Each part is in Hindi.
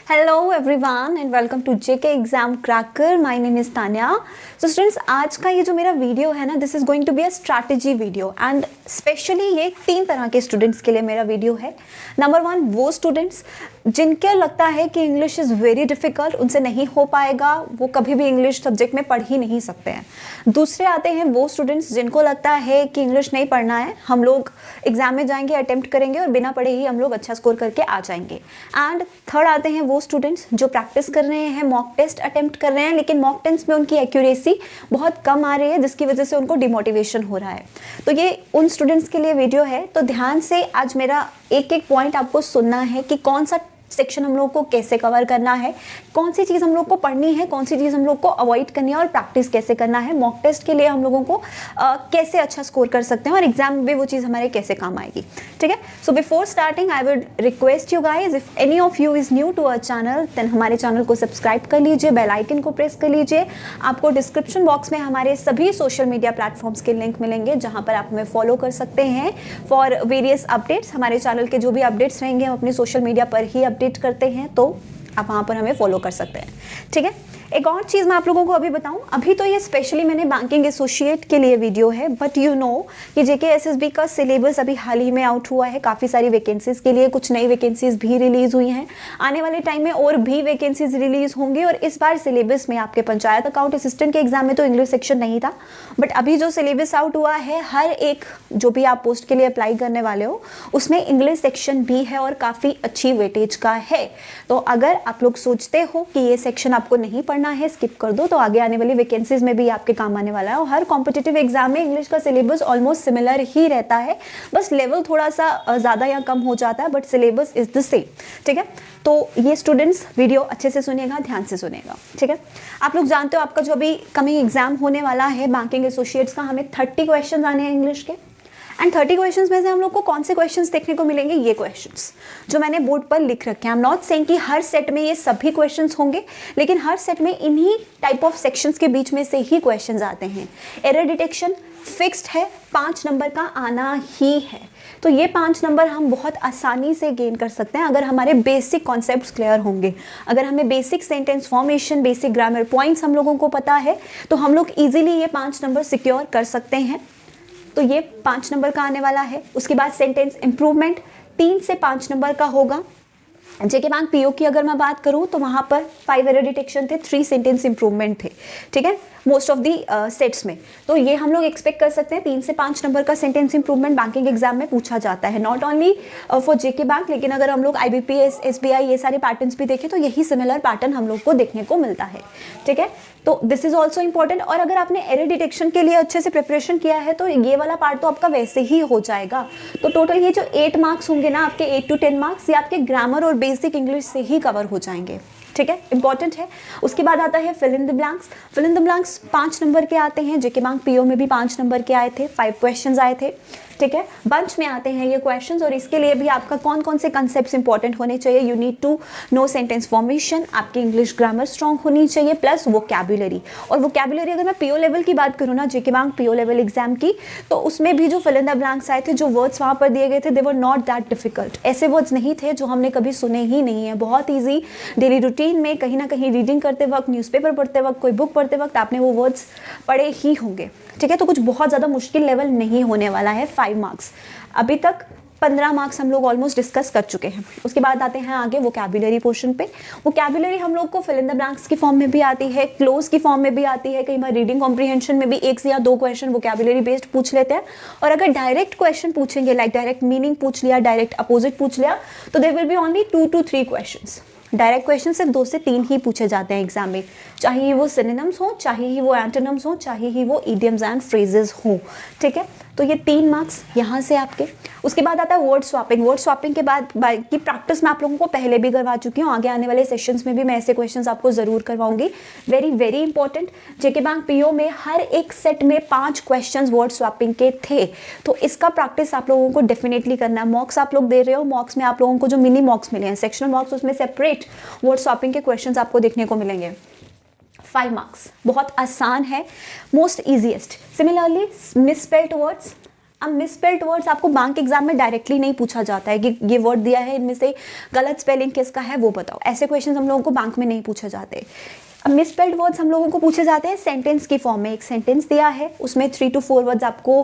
Hello everyone and welcome to JK Exam Cracker. My name is Tanya. So students, आज का ये जो मेरा वीडियो है ना, this is going to be a strategy video and specially ये 3 तरह के स्टूडेंट्स के लिए मेरा वीडियो है। नंबर 1, वो स्टूडेंट्स जिनके लगता है कि इंग्लिश इज़ वेरी डिफ़िकल्ट, उनसे नहीं हो पाएगा, वो कभी भी इंग्लिश सब्जेक्ट में पढ़ ही नहीं सकते हैं। दूसरे आते हैं वो स्टूडेंट्स जिनको लगता है कि इंग्लिश नहीं पढ़ना है, हम लोग एग्जाम में जाएंगे, अटेम्प्ट करेंगे और बिना पढ़े ही हम लोग अच्छा स्कोर करके आ जाएंगे। एंड थर्ड आते हैं वो स्टूडेंट्स जो प्रैक्टिस कर रहे हैं, मॉक टेस्ट अटेम्प्ट कर रहे हैं, लेकिन मॉक टेस्ट में उनकी एक्यूरेसी बहुत कम आ रही है, जिसकी वजह से उनको डिमोटिवेशन हो रहा है। तो ये उन स्टूडेंट्स के लिए वीडियो है। तो ध्यान से आज मेरा एक एक पॉइंट आपको सुनना है कि कौन सा सेक्शन हम लोग को कैसे कवर करना है, कौन सी चीज़ हम लोग को पढ़नी है, कौन सी चीज़ हम लोग को अवॉइड करनी है और प्रैक्टिस कैसे करना है। मॉक टेस्ट के लिए हम लोगों को कैसे अच्छा स्कोर कर सकते हैं और एग्जाम में भी वो चीज़ हमारे कैसे काम आएगी। ठीक है। So before starting I would request you guys, if any of you is new to our channel then हमारे चैनल को सब्सक्राइब कर लीजिए, बेल आइकन को प्रेस कर लीजिए। आपको डिस्क्रिप्शन बॉक्स में हमारे सभी सोशल मीडिया प्लेटफॉर्म्स के लिंक मिलेंगे, जहाँ पर आप हमें फॉलो कर सकते हैं फॉर वेरियस अपडेट्स। हमारे चैनल के जो भी अपडेट्स रहेंगे हम अपनी सोशल मीडिया पर ही अपडेट करते हैं, तो आप वहाँ पर हमें फॉलो कर सकते हैं। ठीक है। एक और चीज़ मैं आप लोगों को अभी बताऊं, अभी तो ये स्पेशली मैंने बैंकिंग एसोसिएट के लिए वीडियो है, बट यू नो कि जेके एसएसबी का सिलेबस अभी हाल ही में आउट हुआ है। काफ़ी सारी वैकेंसीज़ के लिए कुछ नई वैकेंसीज़ भी रिलीज़ हुई हैं। आने वाले टाइम में और भी वैकेंसीज़ रिलीज़ होंगी और इस बार सिलेबस में आपके पंचायत अकाउंट असिस्टेंट के एग्जाम में तो इंग्लिश सेक्शन नहीं था, बट अभी जो सिलेबस आउट हुआ है, हर एक जो भी आप पोस्ट के लिए अप्लाई करने वाले हो उसमें इंग्लिश सेक्शन भी है और काफ़ी अच्छी वेटेज का है। तो अगर आप लोग सोचते हो कि ये सेक्शन आपको नहीं पढ़ना है, स्किप कर दो, तो आगे आने वाली वैकेंसीज में भी आपके काम आने वाला है। और हर कॉम्पिटिटिव एग्जाम में इंग्लिश का सिलेबस ऑलमोस्ट सिमिलर ही रहता है, बस लेवल थोड़ा सा ज़्यादा या कम हो जाता है, but syllabus is the same. ठीक है। तो ये स्टूडेंट्स वीडियो अच्छे से सुनेगा, ध्यान से सुनेगा। ठीक है। आप लोग जानते हो आपका जो अभी कमिंग एग्जाम होने वाला है बैंकिंग एसोसिएट्स का, हमें 30 क्वेश्चन आने हैं इंग्लिश के एंड 30 क्वेश्चंस में से हम लोग को कौन से क्वेश्चंस देखने को मिलेंगे, ये क्वेश्चंस जो मैंने बोर्ड पर लिख रखे हैं। आई एम नॉट सेइंग कि हर सेट में ये सभी क्वेश्चंस होंगे, लेकिन हर सेट में इन्हीं टाइप ऑफ सेक्शंस के बीच में से ही क्वेश्चंस आते हैं। एरर डिटेक्शन फिक्स्ड है, 5 नंबर का आना ही है। तो ये 5 नंबर हम बहुत आसानी से गेन कर सकते हैं अगर हमारे बेसिक कॉन्सेप्ट्स क्लियर होंगे। अगर हमें basic sentence formation, basic grammar points हम लोगों को पता है, तो हम लोग ईजिली ये 5 नंबर सिक्योर कर सकते हैं। तो ये 5 नंबर का आने वाला है। उसके बाद सेंटेंस इंप्रूवमेंट 3 से 5 नंबर का होगा। जेके बैंक पीओ की अगर मैं बात करूं तो वहां पर 5 एरर डिटेक्शन थे, 3 सेंटेंस इंप्रूवमेंट थे। ठीक है, मोस्ट ऑफ दी सेट्स में। तो ये हम लोग एक्सपेक्ट कर सकते हैं 3 से 5 नंबर का सेंटेंस इंप्रूवमेंट बैंकिंग एग्जाम में पूछा जाता है, not only for JK bank, लेकिन अगर हम लोग आईबीपीएस, एसबीआई ये सारे पैटर्न्स भी देखें तो यही सिमिलर पैटर्न हम लोग को देखने को मिलता है। ठीक है। तो दिस इज ऑल्सो इंपॉर्टेंट। और अगर आपने एरर डिटेक्शन के लिए अच्छे से प्रिपरेशन किया है तो ये वाला पार्ट तो आपका वैसे ही हो जाएगा। तो टोटल ये जो 8 मार्क्स होंगे ना आपके, 8 to 10 मार्क्स, ये आपके ग्रामर और बेसिक इंग्लिश से ही कवर हो जाएंगे। ठीक है, इंपॉर्टेंट है। उसके बाद आता है fill in the blanks. Fill in the blanks 5 number के आते हैं। जेके बैंक पीओ में भी 5 नंबर के आए थे, 5 क्वेश्चंस आए थे। ठीक है, बंच में आते हैं ये क्वेश्चंस और इसके लिए भी आपका कौन कौन से कंसेप्ट्स इंपॉर्टेंट होने चाहिए। You need to know sentence formation, आपकी इंग्लिश ग्रामर स्ट्रॉन्ग होनी चाहिए, प्लस वोकैबुलरी। और वोकैबुलरी अगर मैं पीओ लेवल की बात करूँ ना, जेके बैंक पीओ लेवल एग्जाम की, तो उसमें भी जो फिल इन द ब्लैंक्स आए थे, जो वर्ड्स वहाँ पर दिए गए थे, दे वर नॉट दैट डिफिकल्ट। ऐसे वर्ड्स नहीं थे जो हमने कभी सुने ही नहीं है, बहुत ईजी। डेली रूटीन में कहीं ना कहीं रीडिंग करते वक्त, न्यूज़पेपर पढ़ते वक्त, कोई बुक पढ़ते वक्त आपने वो वर्ड्स पढ़े ही होंगे। ठीक है, तो कुछ बहुत ज़्यादा मुश्किल लेवल नहीं होने वाला है। 5 मार्क्स, अभी तक 15 मार्क्स हम लोग ऑलमोस्ट डिस्कस कर चुके हैं। उसके बाद आते हैं आगे वोकैबुलरी पोर्शन पे। वोकैबुलरी हम लोग को फिल इन द ब्लैंक्स की फॉर्म में भी आती है, क्लोज की फॉर्म में भी आती है, कई बार रीडिंग कॉम्प्रीहेंशन में भी 1 से या 2 क्वेश्चन वोकैबुलरी बेस्ड पूछ लेते हैं। और अगर डायरेक्ट क्वेश्चन पूछेंगे, लाइक डायरेक्ट मीनिंग पूछ लिया, डायरेक्ट अपोजिट पूछ लिया, तो there will be only 2 to 3 questions. Direct question सिर्फ 2 से 3 ही पूछे जाते हैं एग्जाम में, चाहे वो सिनोनिम्स हो, चाहे ही वो एंटोनिम्स हो, चाहे ही वो इडियम्स एंड फ्रेजेस हो। ठीक है, तो ये 3 मार्क्स यहाँ से आपके। उसके बाद आता है वर्ड स्वैपिंग। वर्ड स्वैपिंग के बाद की प्रैक्टिस मैं आप लोगों को पहले भी करवा चुकी हूँ, आगे आने वाले सेशंस में भी मैं ऐसे क्वेश्चंस आपको ज़रूर करवाऊंगी। Very very important. JK Bank PO में हर एक सेट में 5 क्वेश्चंस वर्ड स्वैपिंग के थे, तो इसका प्रैक्टिस आप लोगों को डेफिनेटली करना है। मॉक्स आप लोग दे रहे हो, मॉक्स में आप लोगों को जो मिनी मॉक्स मिले हैं, सेक्शनल मॉक्स, उसमें सेपरेट वर्ड स्वैपिंग के क्वेश्चंस आपको देखने को मिलेंगे। 5 मार्क्स बहुत आसान है, most easiest. Similarly misspelled words, अब मिसस्पेल्ड वर्ड्स आपको बैंक एग्जाम में डायरेक्टली नहीं पूछा जाता है कि ये वर्ड दिया है, इनमें से गलत स्पेलिंग किसका है वो बताओ। ऐसे क्वेश्चन हम लोगों को बैंक में नहीं पूछे जाते। अब मिसस्पेल्ड वर्ड्स हम लोगों को पूछे जाते हैं सेंटेंस की फॉर्म में। एक सेंटेंस दिया है, उसमें 3 to 4 वर्ड्स आपको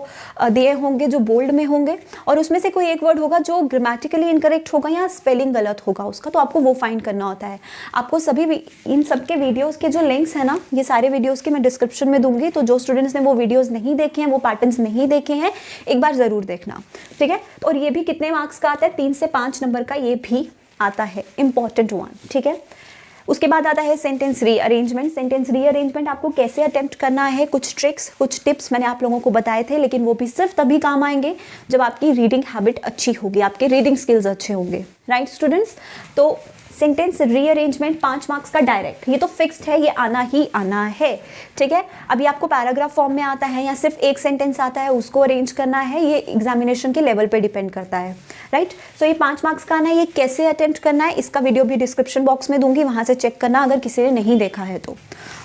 दिए होंगे जो बोल्ड में होंगे, और उसमें से कोई एक वर्ड होगा जो ग्रामेटिकली इनकरेक्ट होगा या स्पेलिंग गलत होगा उसका, तो आपको वो फाइंड करना होता है। आपको सभी इन सब के वीडियोज़ के जो लिंक्स हैं ना, ये सारे वीडियोज़ के मैं डिस्क्रिप्शन में दूंगी, तो जो स्टूडेंट्स ने वो वीडियोज़ नहीं देखे हैं, वो पैटर्न्स नहीं देखे हैं, एक बार ज़रूर देखना, ठीक है। और ये भी कितने मार्क्स का आता है, 3 से 5 नंबर का ये भी आता है, इंपॉर्टेंट वन, ठीक है। उसके बाद आता है सेंटेंस रीअरेंजमेंट। सेंटेंस रीअरेंजमेंट आपको कैसे अटेम्प्ट करना है, कुछ ट्रिक्स कुछ टिप्स मैंने आप लोगों को बताए थे, लेकिन वो भी सिर्फ तभी काम आएंगे जब आपकी रीडिंग हैबिट अच्छी होगी, आपके रीडिंग स्किल्स अच्छे होंगे, राइट स्टूडेंट्स। तो सेंटेंस रीअरेंजमेंट 5 मार्क्स का डायरेक्ट, ये तो फिक्स्ड है, ये आना ही आना है, ठीक है। अभी आपको पैराग्राफ फॉर्म में आता है या सिर्फ एक सेंटेंस आता है, उसको अरेंज करना है, ये एग्जामिनेशन के लेवल पे डिपेंड करता है, राइट। सो ये 5 मार्क्स का आना है, ये कैसे अटेम्प्ट करना है, इसका वीडियो भी डिस्क्रिप्शन बॉक्स में दूंगी, वहां से चेक करना अगर किसी ने नहीं देखा है तो।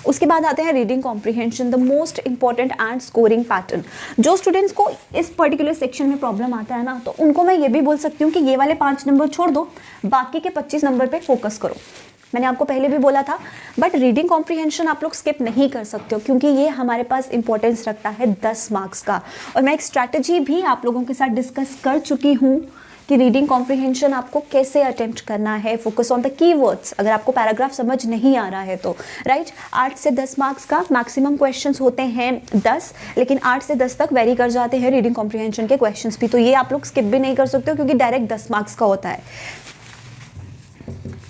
उसके बाद आते हैं reading comprehension, the most important and scoring pattern. जो स्टूडेंट्स को इस पर्टिकुलर सेक्शन में प्रॉब्लम आता है ना, तो उनको मैं ये भी बोल सकती हूँ कि ये वाले 5 नंबर छोड़ दो, बाकी के 25 नंबर पे फोकस करो। मैंने आपको पहले भी बोला था, बट रीडिंग कॉम्प्रिहेंशन आप लोग स्किप नहीं कर सकते हो, क्योंकि ये हमारे पास इंपॉर्टेंस रखता है 10 मार्क्स का। और मैं एक स्ट्रैटेजी भी आप लोगों के साथ डिस्कस कर चुकी हूँ कि रीडिंग कॉम्प्रिहेंशन आपको कैसे अटेम्प्ट करना है, फोकस ऑन द कीवर्ड्स, अगर आपको पैराग्राफ समझ नहीं आ रहा है तो, राइट। 8 से 10 मार्क्स का मैक्सिमम क्वेश्चंस होते हैं 10, लेकिन 8 से 10 तक वेरी कर जाते हैं रीडिंग कॉम्प्रिहेंशन के क्वेश्चंस भी, तो ये आप लोग स्किप भी नहीं कर सकते हो, क्योंकि डायरेक्ट 10 मार्क्स का होता है,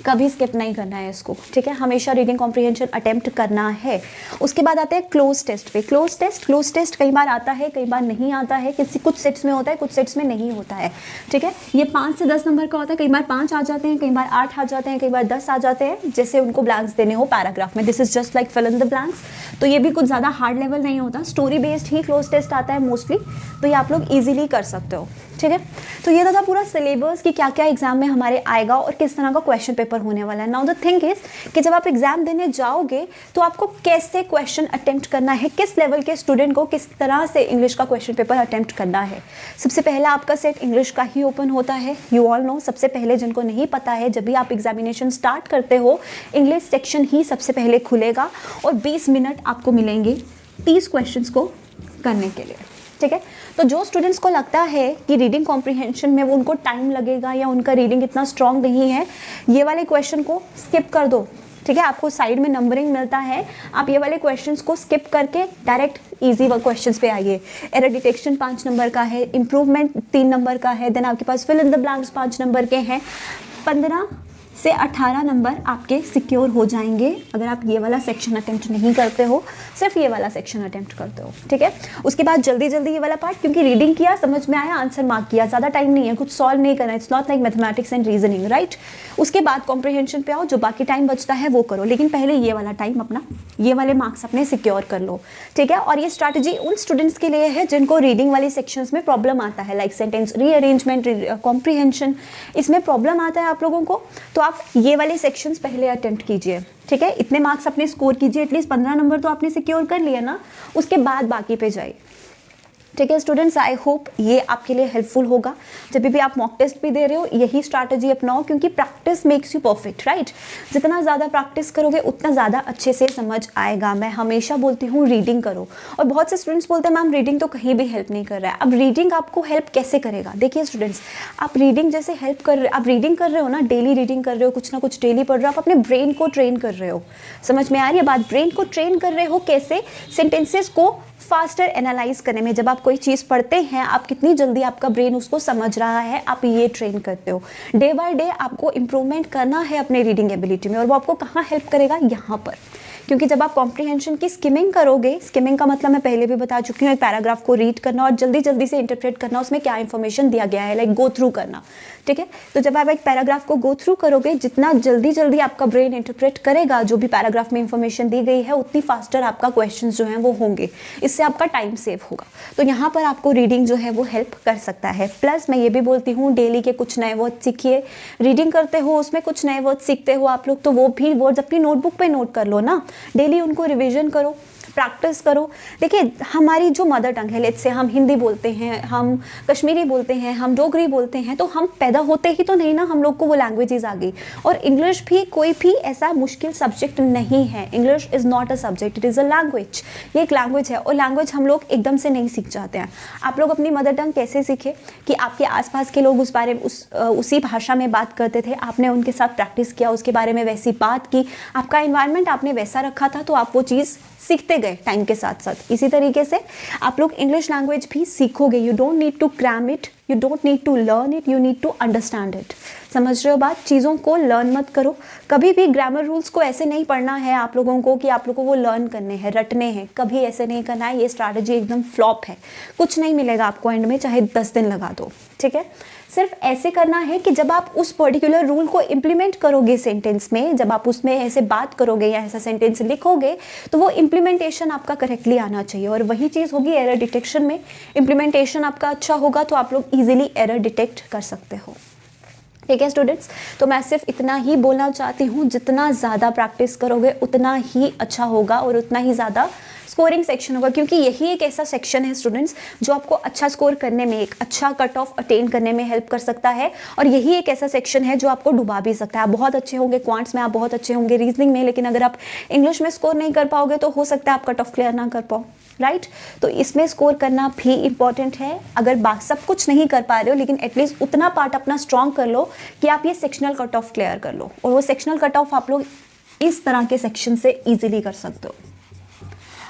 कभी स्किप नहीं करना है इसको, ठीक है। हमेशा रीडिंग कॉम्प्रिहेंशन अटेम्प्ट करना है। उसके बाद आते हैं क्लोज टेस्ट पे। क्लोज टेस्ट कई बार आता है, कई बार नहीं आता है, किसी कुछ सेट्स में होता है, कुछ सेट्स में नहीं होता है, ठीक है। ये 5 से 10 नंबर का होता है, कई बार 5 आ जाते हैं, कई बार 8 आ जाते हैं, कई बार 10 आ जाते हैं, जैसे उनको ब्लैंक्स देने हो पैराग्राफ में। This is just like fill in the blanks. तो ये भी कुछ ज़्यादा हार्ड लेवल नहीं होता, स्टोरी बेस्ड ही क्लोज टेस्ट आता है मोस्टली, तो ये आप लोग ईजिली कर सकते हो, ठीक है। तो ये था पूरा सिलेबस कि क्या क्या एग्जाम में हमारे आएगा और किस तरह का क्वेश्चन पेपर होने वाला है। नाउ द थिंग इज कि जब आप एग्जाम देने जाओगे तो आपको कैसे क्वेश्चन अटेम्प्ट करना है, किस लेवल के स्टूडेंट को किस तरह से इंग्लिश का क्वेश्चन पेपर अटेम्प्ट करना है। सबसे पहला आपका सेट इंग्लिश का ही ओपन होता है, यू ऑल नो। सबसे पहले जिनको नहीं पता है, जब भी आप एग्जामिनेशन स्टार्ट करते हो, इंग्लिश सेक्शन ही सबसे पहले खुलेगा और 20 मिनट आपको मिलेंगे 30 क्वेश्चंस को करने के लिए, ठीक है। तो जो स्टूडेंट्स को लगता है कि रीडिंग कॉम्प्रिहेंशन में वो उनको टाइम लगेगा या उनका रीडिंग इतना स्ट्रांग नहीं है, ये वाले क्वेश्चन को स्किप कर दो, ठीक है। आपको साइड में नंबरिंग मिलता है, आप ये वाले क्वेश्चंस को स्किप करके डायरेक्ट इजी क्वेश्चंस पे आइए। एरर डिटेक्शन 5 नंबर का है, इंप्रूवमेंट 3 नंबर का है, देन आपके पास fill in the blanks 5 number के हैं। 15 से 18 नंबर आपके सिक्योर हो जाएंगे अगर आप ये वाला सेक्शन अटेम्प्ट नहीं करते हो, सिर्फ ये वाला सेक्शन अटेम्प्ट करते हो, ठीक है। उसके बाद जल्दी जल्दी ये वाला पार्ट, क्योंकि रीडिंग किया, समझ में आया, आंसर मार्क किया, ज़्यादा टाइम नहीं है, कुछ सॉल्व नहीं करना, it's not like mathematics and reasoning, right. उसके बाद कॉम्प्रिहेंशन पे आओ, जो बाकी टाइम बचता है वो करो, लेकिन पहले ये वाला टाइम अपना, ये वाले मार्क्स अपने सिक्योर कर लो, ठीक है। और ये स्ट्रैटेजी उन स्टूडेंट्स के लिए है जिनको रीडिंग वाली सेक्शंस में प्रॉब्लम आता है, लाइक सेंटेंस रीअरेंजमेंट, कॉम्प्रिहेंशन, इसमें प्रॉब्लम आता है आप लोगों को, तो आप ये वाले सेक्शंस पहले अटेम्प्ट कीजिए, ठीक है। इतने मार्क्स अपने स्कोर कीजिए, एटलीस्ट 15 नंबर तो आपने सिक्योर कर लिया ना, उसके बाद बाकी पे जाइए, ठीक है स्टूडेंट्स। आई होप ये आपके लिए हेल्पफुल होगा। जब भी आप मॉक टेस्ट भी दे रहे हो, यही स्ट्रैटेजी अपनाओ, क्योंकि practice makes you perfect, right. जितना ज़्यादा प्रैक्टिस करोगे उतना ज़्यादा अच्छे से समझ आएगा। मैं हमेशा बोलती हूँ रीडिंग करो, और बहुत से स्टूडेंट्स बोलते हैं मैम रीडिंग तो कहीं भी हेल्प नहीं कर रहा है। अब रीडिंग आपको हेल्प कैसे करेगा? देखिए स्टूडेंट्स, आप रीडिंग जैसे हेल्प कर रहे, आप रीडिंग कर रहे हो ना, डेली रीडिंग कर रहे हो, कुछ ना कुछ डेली पढ़ रहे हो, आप अपने ब्रेन को ट्रेन कर रहे हो। समझ में आ रही है बात? ब्रेन को ट्रेन कर रहे हो कैसे? सेंटेंसेस को फास्टर एनालाइज करने में। जब आप कोई चीज़ पढ़ते हैं, आप कितनी जल्दी आपका ब्रेन उसको समझ रहा है, आप ये ट्रेन करते हो। डे बाय डे आपको इम्प्रूवमेंट करना है अपने रीडिंग एबिलिटी में, और वो आपको कहाँ हेल्प करेगा? यहाँ पर। क्योंकि जब आप कॉम्प्रिहेंशन की स्किमिंग करोगे, स्किमिंग का मतलब मैं पहले भी बता चुकी हूँ, एक पैराग्राफ को रीड करना और जल्दी जल्दी से इंटरप्रेट करना, उसमें क्या इन्फॉर्मेशन दिया गया है, लाइक गो थ्रू करना, ठीक है। तो जब आप एक पैराग्राफ को गो थ्रू करोगे, जितना जल्दी जल्दी आपका ब्रेन इंटरप्रेट करेगा जो भी पैराग्राफ में इंफॉर्मेशन दी गई है, उतनी फास्टर आपका क्वेश्चन जो हैं वो होंगे, इससे आपका टाइम सेव होगा। तो यहाँ पर आपको रीडिंग जो है वो हेल्प कर सकता है। प्लस मैं ये भी बोलती हूँ, डेली के कुछ नए वर्ड सीखिए। रीडिंग करते हो उसमें कुछ नए वर्ड सीखते हो आप लोग, तो वो भी वर्ड्स अपनी नोटबुक पे नोट कर लो ना, डेली उनको रिविजन करो। प्रैक्टिस करो। देखिए हमारी जो मदर टंग है, लेट्स से हम हिंदी बोलते हैं, हम कश्मीरी बोलते हैं, हम डोगरी बोलते हैं, तो हम पैदा होते ही तो नहीं ना हम लोग को वो लैंग्वेजेस आ गई। और इंग्लिश भी कोई भी ऐसा मुश्किल सब्जेक्ट नहीं है। English is not a subject, it is a language. ये एक लैंग्वेज है और लैंग्वेज हम लोग एकदम से नहीं सीख जाते हैं। आप लोग अपनी मदर टंग कैसे सीखे कि आपके आसपास के लोग उस बारे में उसी भाषा में बात करते थे, आपने उनके साथ प्रैक्टिस किया, उसके बारे में वैसी बात की, आपका एनवायरनमेंट आपने वैसा रखा था, तो आप वो चीज़ सीखते गए टाइम के साथ साथ। इसी तरीके से आप लोग इंग्लिश लैंग्वेज भी सीखोगे। You don't need to cram it, you don't need to learn it, you need to understand it. समझ रहे हो बात? चीज़ों को लर्न मत करो। कभी भी ग्रामर रूल्स को ऐसे नहीं पढ़ना है आप लोगों को कि आप लोगों को वो लर्न करने हैं, रटने हैं, कभी ऐसे नहीं करना है। ये स्ट्रैटेजी एकदम फ्लॉप है, कुछ नहीं मिलेगा आपको एंड में, चाहे 10 दिन लगा दो, ठीक है। सिर्फ ऐसे करना है कि जब आप उस पर्टिकुलर रूल को इम्प्लीमेंट करोगे सेंटेंस में, जब आप उसमें ऐसे बात करोगे या ऐसा सेंटेंस लिखोगे, तो वो इम्प्लीमेंटेशन आपका करेक्टली आना चाहिए। और वही चीज़ होगी एरर डिटेक्शन में। इम्प्लीमेंटेशन आपका अच्छा होगा तो आप लोग ईजिली एरर डिटेक्ट कर सकते हो, ठीक है स्टूडेंट्स। तो मैं सिर्फ इतना ही बोलना चाहती हूँ, जितना ज़्यादा प्रैक्टिस करोगे उतना ही अच्छा होगा और उतना ही ज़्यादा स्कोरिंग सेक्शन होगा, क्योंकि यही एक ऐसा सेक्शन है स्टूडेंट्स जो आपको अच्छा स्कोर करने में, एक अच्छा कट ऑफ अटेन करने में हेल्प कर सकता है। और यही एक ऐसा सेक्शन है जो आपको डुबा भी सकता है। आप बहुत अच्छे होंगे क्वांट्स में, आप बहुत अच्छे होंगे रीजनिंग में, लेकिन अगर आप इंग्लिश में स्कोर नहीं कर पाओगे तो हो सकता है आप कट ऑफ क्लियर ना कर पाओ, राइट। तो इसमें स्कोर करना भी इंपॉर्टेंट है। अगर सब कुछ नहीं कर पा रहे हो, लेकिन एटलीस्ट उतना पार्ट अपना स्ट्रॉन्ग कर लो कि आप ये सेक्शनल कट ऑफ क्लियर कर लो। और वो सेक्शनल कट ऑफ आप लोग इस तरह के सेक्शन से ईजिली कर सकते हो।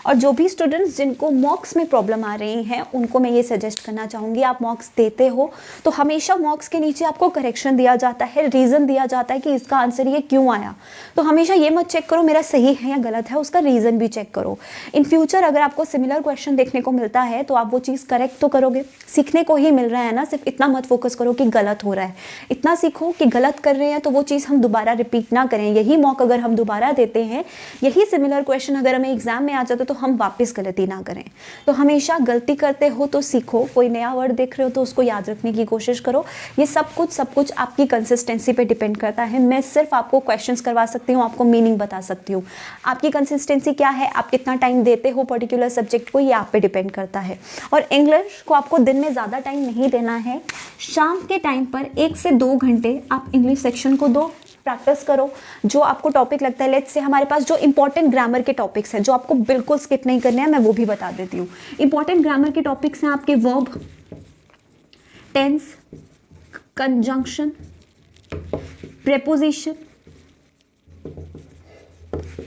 और जो भी स्टूडेंट्स जिनको मॉक्स में प्रॉब्लम आ रही हैं, उनको मैं ये सजेस्ट करना चाहूँगी, आप मॉक्स देते हो तो हमेशा मॉक्स के नीचे आपको करेक्शन दिया जाता है, रीज़न दिया जाता है कि इसका आंसर ये क्यों आया। तो हमेशा ये मत चेक करो मेरा सही है या गलत है, उसका रीज़न भी चेक करो। इन फ्यूचर अगर आपको सिमिलर क्वेश्चन देखने को मिलता है तो आप वो चीज़ करेक्ट तो करोगे। सीखने को ही मिल रहा है ना, सिर्फ इतना मत फोकस करो कि गलत हो रहा है, इतना सीखो कि गलत कर रहे हैं तो वो चीज़ हम दोबारा रिपीट ना करें। यही मॉक अगर हम दोबारा देते हैं, यही सिमिलर क्वेश्चन अगर हमें एग्जाम में आ जाता तो हम वापस गलती ना करें। तो हमेशा गलती करते हो तो सीखो, कोई नया वर्ड देख रहे हो तो उसको याद रखने की कोशिश करो। ये सब कुछ आपकी कंसिस्टेंसी पे डिपेंड करता है। मैं सिर्फ आपको क्वेश्चंस करवा सकती हूँ, आपको मीनिंग बता सकती हूँ। आपकी कंसिस्टेंसी क्या है, आप कितना टाइम देते हो पर्टिकुलर सब्जेक्ट को, ये आप पे डिपेंड करता है। और इंग्लिश को आपको दिन में ज़्यादा टाइम नहीं देना है। शाम के टाइम पर 1 से 2 घंटे आप इंग्लिश सेक्शन को दो, प्रैक्टिस करो। जो आपको टॉपिक लगता है, लेट्स से हमारे पास जो इंपॉर्टेंट ग्रामर के टॉपिक्स हैं जो आपको बिल्कुल स्किप नहीं करने हैं, मैं वो भी बता देती हूँ। इंपॉर्टेंट ग्रामर के टॉपिक्स हैं आपके verb, tense, conjunction, preposition,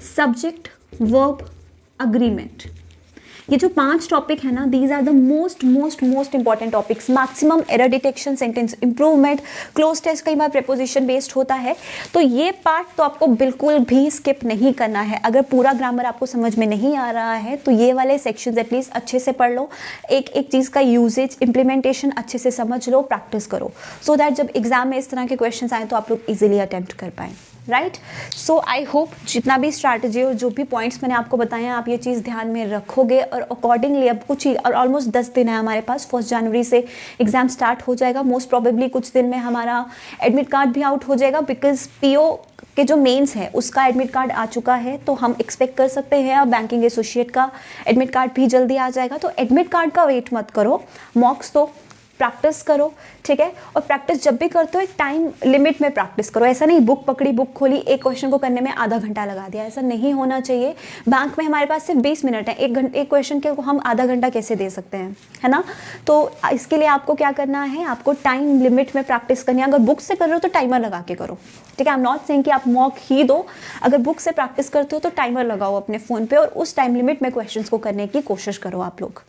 subject, verb, agreement. ये जो 5 टॉपिक है ना, these are the most important topics. Maximum error detection, sentence improvement, cloze test कई बार प्रेपोजिशन बेस्ड होता है। तो ये पार्ट तो आपको बिल्कुल भी स्किप नहीं करना है। अगर पूरा ग्रामर आपको समझ में नहीं आ रहा है तो ये वाले सेक्शंस एटलीस्ट अच्छे से पढ़ लो, एक एक चीज़ का यूजेज, इंप्लीमेंटेशन अच्छे से समझ लो, प्रैक्टिस करो, सो दैट जब एग्जाम में इस तरह के क्वेश्चन आए तो आप लोग ईजिली अटेम्प्ट कर पाएँ, राइट। सो आई होप जितना भी स्ट्रैटेजी और जो भी पॉइंट्स मैंने आपको बताए हैं, आप ये चीज़ ध्यान में रखोगे और अकॉर्डिंगली अब कुछ ही और ऑलमोस्ट 10 दिन है हमारे पास। 1 जनवरी से एग्ज़ाम स्टार्ट हो जाएगा। मोस्ट प्रोबेबली कुछ दिन में हमारा एडमिट कार्ड भी आउट हो जाएगा, बिकॉज पीओ के जो मेंस है उसका एडमिट कार्ड आ चुका है। तो हम एक्सपेक्ट कर सकते हैं अब बैंकिंग एसोसिएट का एडमिट कार्ड भी जल्दी आ जाएगा। तो एडमिट कार्ड का वेट मत करो, मॉक्स तो प्रैक्टिस करो, ठीक है। और प्रैक्टिस जब भी करते हो एक टाइम लिमिट में प्रैक्टिस करो। ऐसा नहीं बुक पकड़ी, बुक खोली, एक क्वेश्चन को करने में आधा घंटा लगा दिया, ऐसा नहीं होना चाहिए। बैंक में हमारे पास सिर्फ 20 मिनट है, एक क्वेश्चन के हम आधा घंटा कैसे दे सकते हैं, है ना। तो इसके लिए आपको क्या करना है, आपको टाइम लिमिट में प्रैक्टिस करनी है। अगर बुक से कर रहे हो तो टाइमर लगा के करो, ठीक है। आई एम नॉट सेइंग कि आप मॉक ही दो। अगर बुक से प्रैक्टिस करते हो तो टाइमर लगाओ अपने फ़ोन पे और उस टाइम लिमिट में क्वेश्चंस को करने की कोशिश करो आप लोग,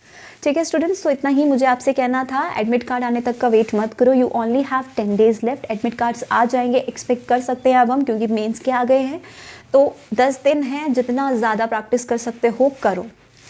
ठीक है स्टूडेंट्स। तो इतना ही मुझे आपसे कहना था। एडमिट कार्ड आने तक का वेट मत करो, you only have 10 days left. Admit cards आ जाएंगे, एक्सपेक्ट कर सकते हैं अब हम, क्योंकि मेंस के आ गए हैं। तो 10 दिन हैं, जितना ज़्यादा प्रैक्टिस कर सकते हो करो,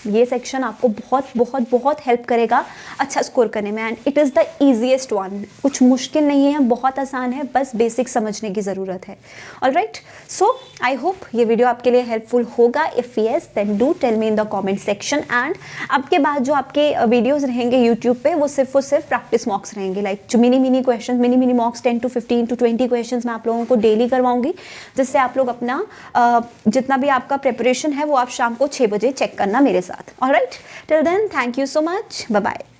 ये सेक्शन आपको बहुत बहुत बहुत हेल्प करेगा अच्छा स्कोर करने में, and it is the easiest one. कुछ मुश्किल नहीं है, बहुत आसान है, बस बेसिक समझने की ज़रूरत है। ऑलराइट, सो आई होप ये वीडियो आपके लिए हेल्पफुल होगा। If yes then do tell me in the comment section. And अब के बाद जो आपके वीडियोस रहेंगे यूट्यूब पे वो सिर्फ और सिर्फ प्रैक्टिस मॉक्स रहेंगे, लाइक जो mini question, mini मॉक्स 10 to 15 to 20 question मैं आप लोगों को डेली करवाऊंगी, जिससे आप लोग अपना जितना भी आपका प्रिपरेशन है वो आप शाम को 6 बजे चेक करना मेरे साथ। Alright, till then thank you so much, bye bye.